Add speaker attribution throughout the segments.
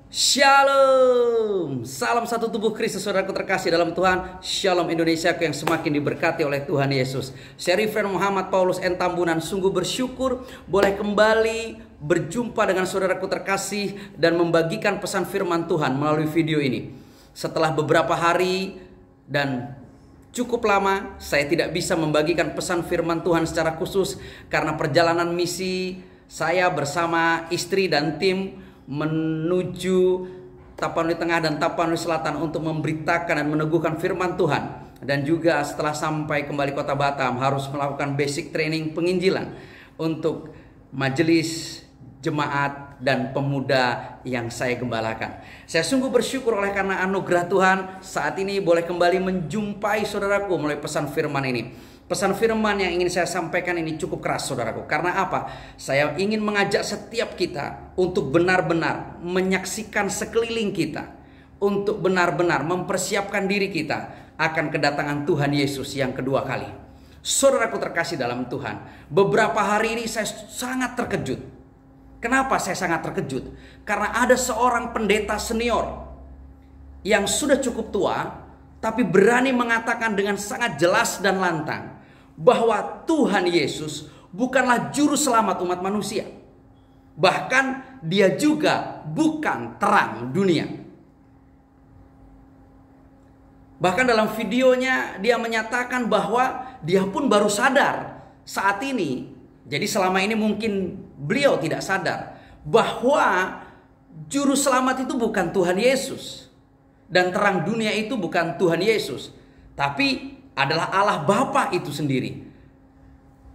Speaker 1: Shalom, salam satu tubuh Kristus, saudaraku terkasih dalam Tuhan. Shalom Indonesiaku yang semakin diberkati oleh Tuhan Yesus. Saya Reverend Muhammad Paulus N. Tambunan, sungguh bersyukur boleh kembali berjumpa dengan saudaraku terkasih dan membagikan pesan firman Tuhan melalui video ini. Setelah beberapa hari dan cukup lama saya tidak bisa membagikan pesan firman Tuhan secara khusus karena perjalanan misi saya bersama istri dan tim menuju Tapanuli Tengah dan Tapanuli Selatan untuk memberitakan dan meneguhkan firman Tuhan. Dan juga setelah sampai kembali kota Batam harus melakukan basic training penginjilan untuk majelis, jemaat, dan pemuda yang saya gembalakan. Saya sungguh bersyukur oleh karena anugerah Tuhan saat ini boleh kembali menjumpai saudaraku melalui pesan firman ini. Pesan firman yang ingin saya sampaikan ini cukup keras saudaraku. Karena apa? Saya ingin mengajak setiap kita untuk benar-benar menyaksikan sekeliling kita. Untuk benar-benar mempersiapkan diri kita akan kedatangan Tuhan Yesus yang kedua kali. Saudaraku terkasih dalam Tuhan, beberapa hari ini saya sangat terkejut. Kenapa saya sangat terkejut? Karena ada seorang pendeta senior yang sudah cukup tua, tapi berani mengatakan dengan sangat jelas dan lantang bahwa Tuhan Yesus bukanlah juru selamat umat manusia. Bahkan dia juga bukan terang dunia. Bahkan dalam videonya dia menyatakan bahwa dia pun baru sadar saat ini. Jadi selama ini mungkin beliau tidak sadar bahwa juru selamat itu bukan Tuhan Yesus. Dan terang dunia itu bukan Tuhan Yesus, tapi adalah Allah Bapa itu sendiri,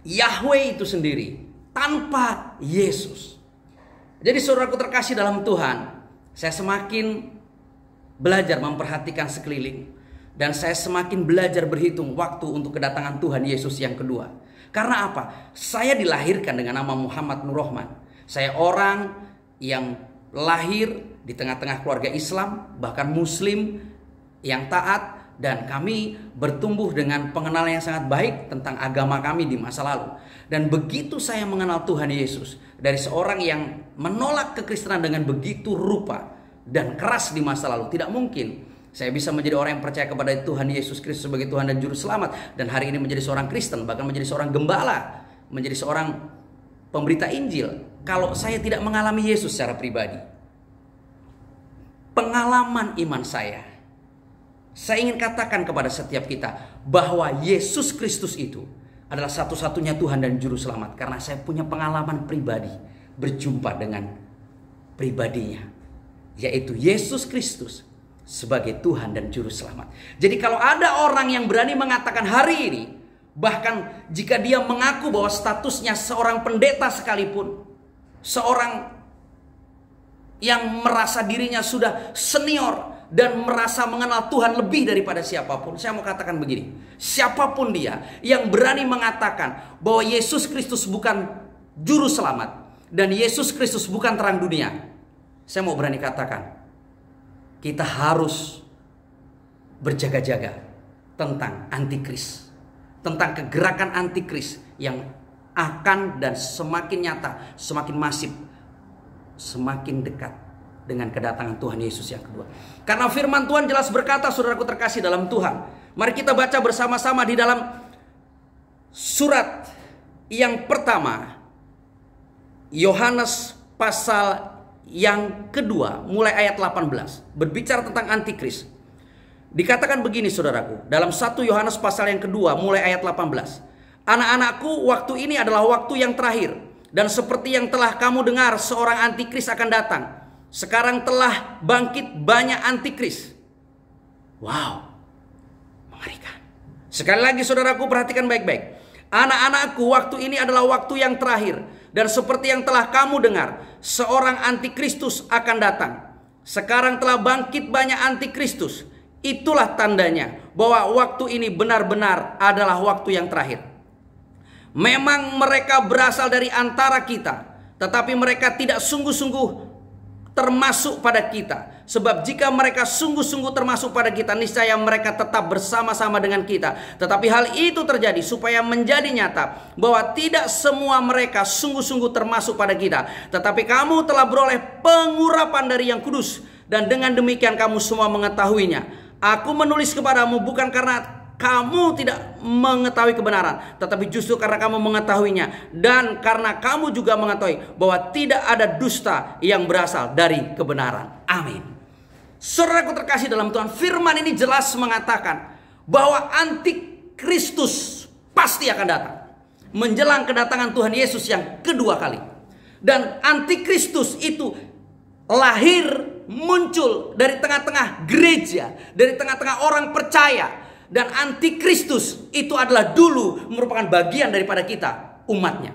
Speaker 1: Yahweh itu sendiri, tanpa Yesus. Jadi saudaraku terkasih dalam Tuhan, saya semakin belajar memperhatikan sekeliling, dan saya semakin belajar berhitung waktu untuk kedatangan Tuhan Yesus yang kedua. Karena apa? Saya dilahirkan dengan nama Muhammad Nur Rahman. Saya orang yang lahir di tengah-tengah keluarga Islam, bahkan Muslim yang taat, dan kami bertumbuh dengan pengenalan yang sangat baik tentang agama kami di masa lalu. Dan begitu saya mengenal Tuhan Yesus, dari seorang yang menolak kekristenan dengan begitu rupa dan keras di masa lalu, tidak mungkin saya bisa menjadi orang yang percaya kepada Tuhan Yesus Kristus sebagai Tuhan dan Juru Selamat, dan hari ini menjadi seorang Kristen, bahkan menjadi seorang gembala, menjadi seorang pemberita Injil, kalau saya tidak mengalami Yesus secara pribadi. Pengalaman iman saya ingin katakan kepada setiap kita bahwa Yesus Kristus itu adalah satu-satunya Tuhan dan Juru Selamat. Karena saya punya pengalaman pribadi berjumpa dengan pribadinya, yaitu Yesus Kristus sebagai Tuhan dan Juru Selamat. Jadi kalau ada orang yang berani mengatakan hari ini, bahkan jika dia mengaku bahwa statusnya seorang pendeta sekalipun, seorang yang merasa dirinya sudah senior dan merasa mengenal Tuhan lebih daripada siapapun, saya mau katakan begini, siapapun dia yang berani mengatakan bahwa Yesus Kristus bukan juru selamat dan Yesus Kristus bukan terang dunia, saya mau berani katakan kita harus berjaga-jaga tentang antikris, tentang kegerakan antikris yang akan dan semakin nyata, semakin masif, semakin dekat dengan kedatangan Tuhan Yesus yang kedua. Karena firman Tuhan jelas berkata, saudaraku terkasih dalam Tuhan, mari kita baca bersama-sama di dalam surat yang pertama, Yohanes pasal yang kedua mulai ayat 18, berbicara tentang antikris. Dikatakan begini saudaraku, dalam 1 Yohanes pasal yang kedua mulai ayat 18, anak-anakku, waktu ini adalah waktu yang terakhir. Dan seperti yang telah kamu dengar, seorang antikris akan datang. Sekarang telah bangkit banyak antikris. Wow, mengerikan. Sekali lagi saudaraku, perhatikan baik-baik. Anak-anakku, waktu ini adalah waktu yang terakhir. Dan seperti yang telah kamu dengar, seorang antikristus akan datang. Sekarang telah bangkit banyak antikristus. Itulah tandanya bahwa waktu ini benar-benar adalah waktu yang terakhir. Memang mereka berasal dari antara kita, tetapi mereka tidak sungguh-sungguh termasuk pada kita. Sebab jika mereka sungguh-sungguh termasuk pada kita, niscaya mereka tetap bersama-sama dengan kita. Tetapi hal itu terjadi supaya menjadi nyata bahwa tidak semua mereka sungguh-sungguh termasuk pada kita. Tetapi kamu telah beroleh pengurapan dari Yang Kudus, dan dengan demikian kamu semua mengetahuinya. Aku menulis kepadamu bukan karena kamu tidak mengetahui kebenaran, tetapi justru karena kamu mengetahuinya, dan karena kamu juga mengetahui bahwa tidak ada dusta yang berasal dari kebenaran. Amin. Saudaraku terkasih dalam Tuhan, firman ini jelas mengatakan bahwa antikristus pasti akan datang menjelang kedatangan Tuhan Yesus yang kedua kali. Dan antikristus itu lahir, muncul dari tengah-tengah gereja, dari tengah-tengah orang percaya. Dan antikristus itu adalah dulu merupakan bagian daripada kita, umatnya.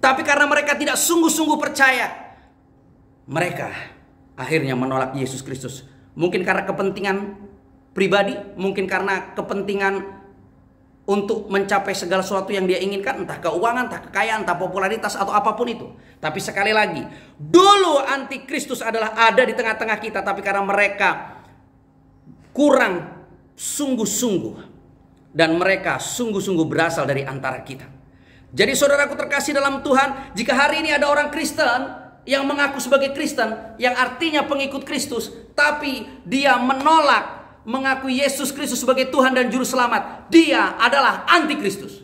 Speaker 1: Tapi karena mereka tidak sungguh-sungguh percaya, mereka akhirnya menolak Yesus Kristus. Mungkin karena kepentingan pribadi, mungkin karena kepentingan untuk mencapai segala sesuatu yang dia inginkan, entah keuangan, entah kekayaan, entah popularitas, atau apapun itu. Tapi sekali lagi, dulu antikristus adalah ada di tengah-tengah kita, tapi karena mereka kurang sungguh-sungguh, dan mereka sungguh-sungguh berasal dari antara kita. Jadi saudaraku terkasih dalam Tuhan, jika hari ini ada orang Kristen yang mengaku sebagai Kristen, yang artinya pengikut Kristus, tapi dia menolak mengakui Yesus Kristus sebagai Tuhan dan Juru Selamat, dia adalah antikristus.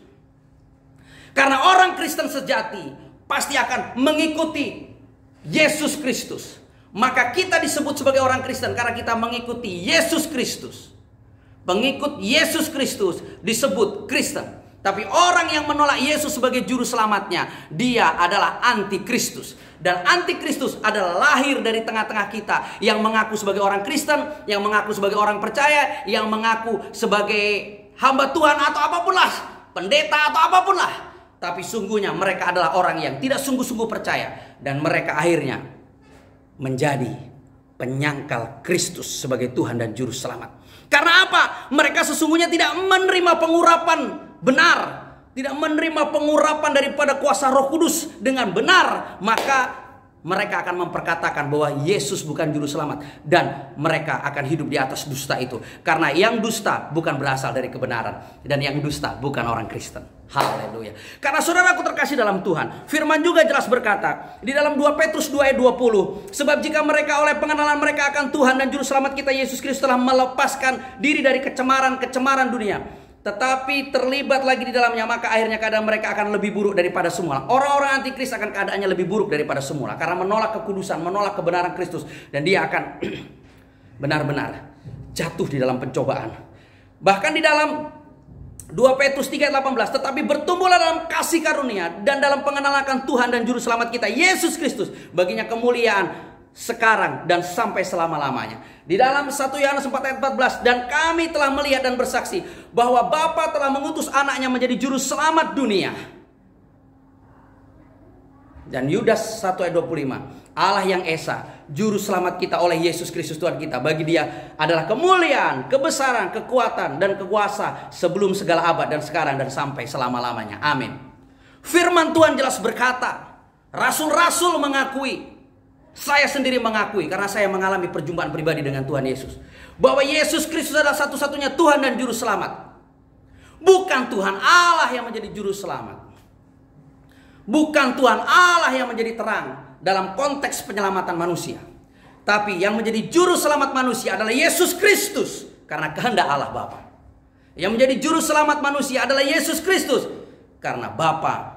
Speaker 1: Karena orang Kristen sejati pasti akan mengikuti Yesus Kristus. Maka kita disebut sebagai orang Kristen karena kita mengikuti Yesus Kristus. Pengikut Yesus Kristus disebut Kristen. Tapi orang yang menolak Yesus sebagai juru selamatnya, dia adalah antikristus. Dan antikristus adalah lahir dari tengah-tengah kita, yang mengaku sebagai orang Kristen, yang mengaku sebagai orang percaya, yang mengaku sebagai hamba Tuhan atau apapun lah, pendeta atau apapun lah. Tapi sungguhnya mereka adalah orang yang tidak sungguh-sungguh percaya, dan mereka akhirnya menjadi penyangkal Kristus sebagai Tuhan dan juru selamat. Karena apa? Mereka sesungguhnya tidak menerima pengurapan benar, tidak menerima pengurapan daripada kuasa Roh Kudus dengan benar, maka mereka akan memperkatakan bahwa Yesus bukan juru selamat, dan mereka akan hidup di atas dusta itu. Karena yang dusta bukan berasal dari kebenaran, dan yang dusta bukan orang Kristen. Haleluya. Karena saudaraku terkasih dalam Tuhan, firman juga jelas berkata di dalam 2 Petrus 2 ayat 20, sebab jika mereka oleh pengenalan mereka akan Tuhan dan juru selamat kita Yesus Kristus telah melepaskan diri dari kecemaran dunia, tetapi terlibat lagi di dalamnya, maka akhirnya keadaan mereka akan lebih buruk daripada semula. Orang-orang antikris akan keadaannya lebih buruk daripada semula, karena menolak kekudusan, menolak kebenaran Kristus, dan dia akan benar-benar jatuh di dalam pencobaan. Bahkan di dalam 2 Petrus 3 ayat 18, tetapi bertumbuhlah dalam kasih karunia dan dalam pengenalan akan Tuhan dan juru selamat kita Yesus Kristus, baginya kemuliaan sekarang dan sampai selama-lamanya. Di dalam 1 Yohanes 4 ayat 14, dan kami telah melihat dan bersaksi bahwa Bapa telah mengutus anaknya menjadi juru selamat dunia. Dan Yudas 1 ayat 25, Allah yang Esa, juru selamat kita oleh Yesus Kristus Tuhan kita, bagi dia adalah kemuliaan, kebesaran, kekuatan, dan kekuasa sebelum segala abad dan sekarang dan sampai selama-lamanya. Amin. Firman Tuhan jelas berkata, rasul-rasul mengakui, saya sendiri mengakui karena saya mengalami perjumpaan pribadi dengan Tuhan Yesus, bahwa Yesus Kristus adalah satu-satunya Tuhan dan juru selamat. Bukan Tuhan Allah yang menjadi juru selamat, bukan Tuhan Allah yang menjadi terang dalam konteks penyelamatan manusia, tapi yang menjadi juru selamat manusia adalah Yesus Kristus karena kehendak Allah Bapa. Yang menjadi juru selamat manusia adalah Yesus Kristus karena Bapa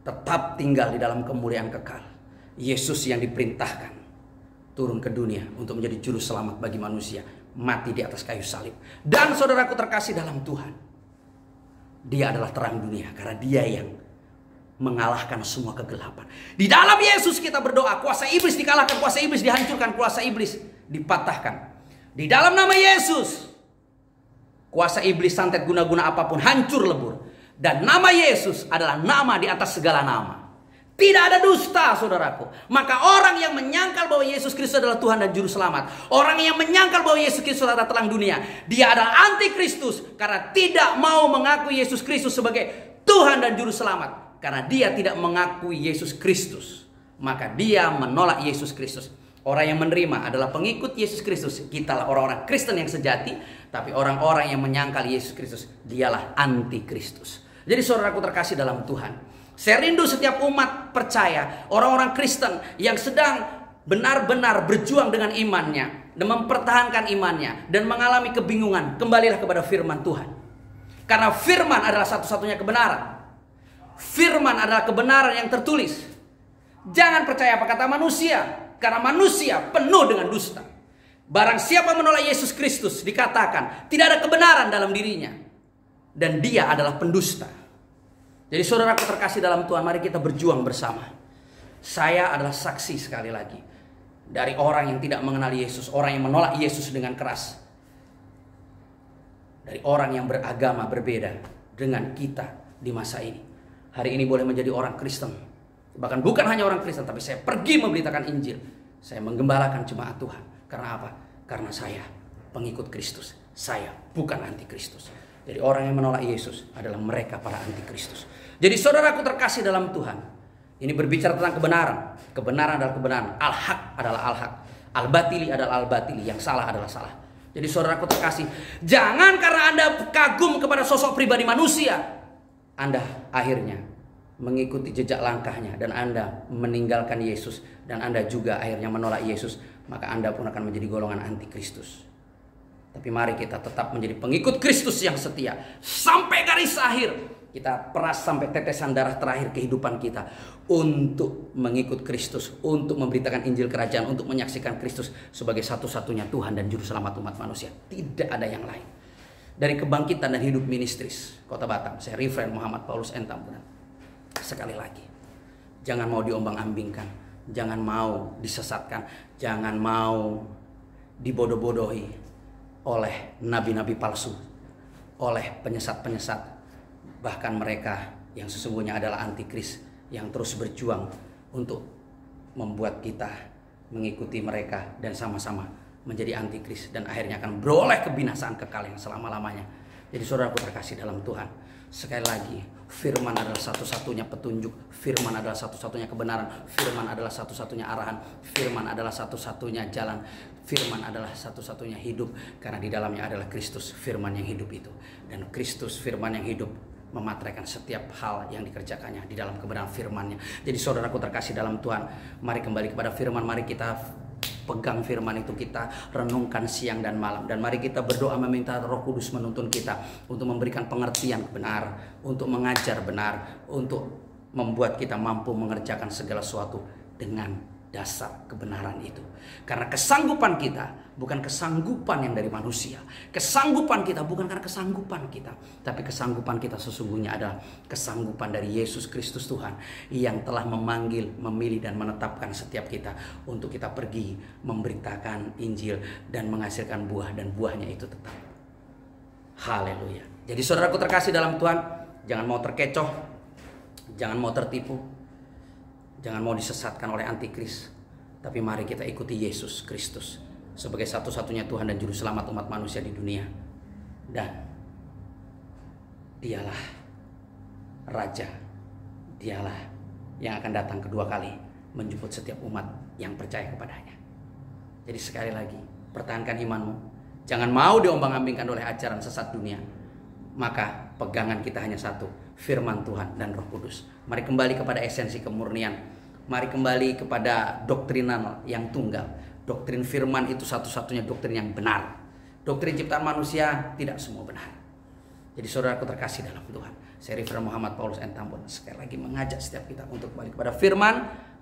Speaker 1: tetap tinggal di dalam kemuliaan kekal. Yesus yang diperintahkan turun ke dunia untuk menjadi juru selamat bagi manusia, mati di atas kayu salib. Dan saudaraku terkasih dalam Tuhan, dia adalah terang dunia karena dia yang mengalahkan semua kegelapan. Di dalam Yesus kita berdoa, kuasa iblis dikalahkan, kuasa iblis dihancurkan, kuasa iblis dipatahkan. Di dalam nama Yesus, kuasa iblis santet guna-guna apapun hancur lebur. Dan nama Yesus adalah nama di atas segala nama. Tidak ada dusta, saudaraku. Maka orang yang menyangkal bahwa Yesus Kristus adalah Tuhan dan Juru Selamat, orang yang menyangkal bahwa Yesus Kristus adalah terang dunia, dia adalah antikristus karena tidak mau mengakui Yesus Kristus sebagai Tuhan dan Juru Selamat. Karena dia tidak mengakui Yesus Kristus maka dia menolak Yesus Kristus. Orang yang menerima adalah pengikut Yesus Kristus. Kitalah orang-orang Kristen yang sejati. Tapi orang-orang yang menyangkal Yesus Kristus, dialah anti-Kristus. Jadi saudaraku terkasih dalam Tuhan, saya rindu setiap umat percaya, orang-orang Kristen yang sedang benar-benar berjuang dengan imannya dan mempertahankan imannya dan mengalami kebingungan, kembalilah kepada firman Tuhan. Karena firman adalah satu-satunya kebenaran. Firman adalah kebenaran yang tertulis. Jangan percaya apa kata manusia, karena manusia penuh dengan dusta. Barang siapa menolak Yesus Kristus, dikatakan tidak ada kebenaran dalam dirinya, dan dia adalah pendusta. Jadi saudaraku terkasih dalam Tuhan, mari kita berjuang bersama. Saya adalah saksi sekali lagi dari orang yang tidak mengenal Yesus, orang yang menolak Yesus dengan keras, dari orang yang beragama berbeda dengan kita di masa ini. Hari ini boleh menjadi orang Kristen, bahkan bukan hanya orang Kristen, tapi saya pergi memberitakan Injil. Saya menggembalakan jemaat Tuhan. Karena apa? Karena saya pengikut Kristus. Saya bukan anti Kristus. Jadi orang yang menolak Yesus adalah mereka para anti Kristus. Jadi saudaraku terkasih dalam Tuhan, ini berbicara tentang kebenaran. Kebenaran adalah kebenaran. Al-haq adalah al-haq. Al-batili adalah al-batili. Yang salah adalah salah. Jadi saudaraku terkasih, jangan karena Anda kagum kepada sosok pribadi manusia, Anda akhirnya mengikuti jejak langkahnya dan Anda meninggalkan Yesus, dan Anda juga akhirnya menolak Yesus, maka Anda pun akan menjadi golongan anti Kristus. Tapi mari kita tetap menjadi pengikut Kristus yang setia sampai garis akhir. Kita peras sampai tetesan darah terakhir kehidupan kita untuk mengikut Kristus, untuk memberitakan Injil Kerajaan, untuk menyaksikan Kristus sebagai satu-satunya Tuhan dan Juru Selamat umat manusia. Tidak ada yang lain. Dari Kebangkitan dan Hidup Ministries Kota Batam, saya Reverend Muhammad Paulus Entambunan. Sekali lagi, jangan mau diombang-ambingkan, jangan mau disesatkan, jangan mau dibodoh-bodohi oleh nabi-nabi palsu, oleh penyesat-penyesat, bahkan mereka yang sesungguhnya adalah antikris yang terus berjuang untuk membuat kita mengikuti mereka dan sama-sama menjadi antikris dan akhirnya akan beroleh kebinasaan kekal yang selama-lamanya. Jadi saudaraku terkasih dalam Tuhan, sekali lagi, firman adalah satu-satunya petunjuk, firman adalah satu-satunya kebenaran, firman adalah satu-satunya arahan, firman adalah satu-satunya jalan, firman adalah satu-satunya hidup, karena di dalamnya adalah Kristus, firman yang hidup itu. Dan Kristus, firman yang hidup, memateraikan setiap hal yang dikerjakannya di dalam kebenaran firman-Nya. Jadi saudaraku terkasih dalam Tuhan, mari kembali kepada firman, mari kita pegang firman itu, kita renungkan siang dan malam, dan mari kita berdoa meminta Roh Kudus menuntun kita untuk memberikan pengertian benar, untuk mengajar benar, untuk membuat kita mampu mengerjakan segala sesuatu dengan dasar kebenaran itu. Karena kesanggupan kita bukan kesanggupan yang dari manusia. Kesanggupan kita bukan karena kesanggupan kita, tapi kesanggupan kita sesungguhnya adalah kesanggupan dari Yesus Kristus Tuhan yang telah memanggil, memilih dan menetapkan setiap kita untuk kita pergi memberitakan Injil dan menghasilkan buah, dan buahnya itu tetap. Haleluya. Jadi saudaraku terkasih dalam Tuhan, jangan mau terkecoh, jangan mau tertipu, jangan mau disesatkan oleh antikris, tapi mari kita ikuti Yesus Kristus sebagai satu-satunya Tuhan dan Juru Selamat umat manusia di dunia. Dan dialah Raja, dialah yang akan datang kedua kali menjemput setiap umat yang percaya kepadanya. Jadi sekali lagi, pertahankan imanmu, jangan mau diombang-ambingkan oleh ajaran sesat dunia. Maka pegangan kita hanya satu, firman Tuhan dan Roh Kudus. Mari kembali kepada esensi kemurnian. Mari kembali kepada doktrinal yang tunggal. Doktrin firman itu satu-satunya doktrin yang benar. Doktrin ciptaan manusia tidak semua benar. Jadi saudaraku terkasih dalam Tuhan, saya Reverend Muhammad Paulus Entambunan sekali lagi mengajak setiap kita untuk kembali kepada firman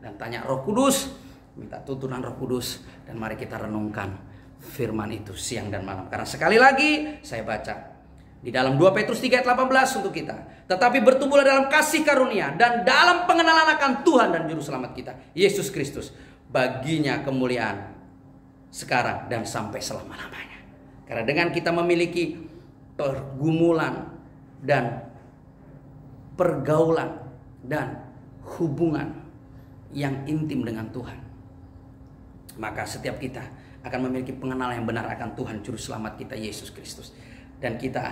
Speaker 1: dan tanya Roh Kudus, minta tuntunan Roh Kudus, dan mari kita renungkan firman itu siang dan malam. Karena sekali lagi saya baca di dalam 2 Petrus 3 ayat 18 untuk kita. Tetapi bertumbuhlah dalam kasih karunia dan dalam pengenalan akan Tuhan dan Juru Selamat kita, Yesus Kristus. Baginya kemuliaan sekarang dan sampai selama-lamanya. Karena dengan kita memiliki pergumulan dan pergaulan dan hubungan yang intim dengan Tuhan, maka setiap kita akan memiliki pengenalan yang benar akan Tuhan Juru Selamat kita, Yesus Kristus. Dan kita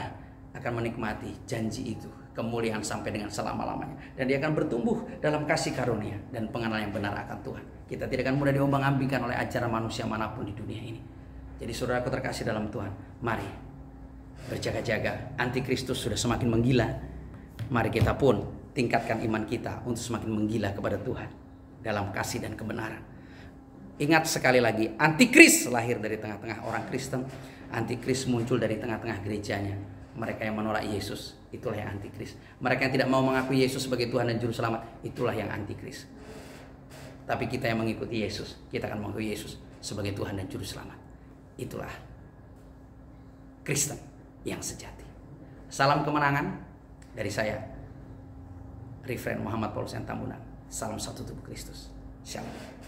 Speaker 1: akan menikmati janji itu, kemuliaan sampai dengan selama-lamanya. Dan dia akan bertumbuh dalam kasih karunia dan pengenalan yang benar akan Tuhan. Kita tidak akan mudah diombang-ambingkan oleh ajaran manusia manapun di dunia ini. Jadi saudaraku terkasih dalam Tuhan, mari berjaga-jaga. Antikristus sudah semakin menggila. Mari kita pun tingkatkan iman kita untuk semakin menggila kepada Tuhan dalam kasih dan kebenaran. Ingat sekali lagi, antikris lahir dari tengah-tengah orang Kristen. Antikris muncul dari tengah-tengah gerejanya. Mereka yang menolak Yesus, itulah yang antikris. Mereka yang tidak mau mengakui Yesus sebagai Tuhan dan Juru Selamat, itulah yang antikris. Tapi kita yang mengikuti Yesus, kita akan mengakui Yesus sebagai Tuhan dan Juru Selamat. Itulah Kristen yang sejati. Salam kemenangan dari saya, Reverend Muhammad Paulus N. Tambunan. Salam satu tubuh Kristus. Shalom.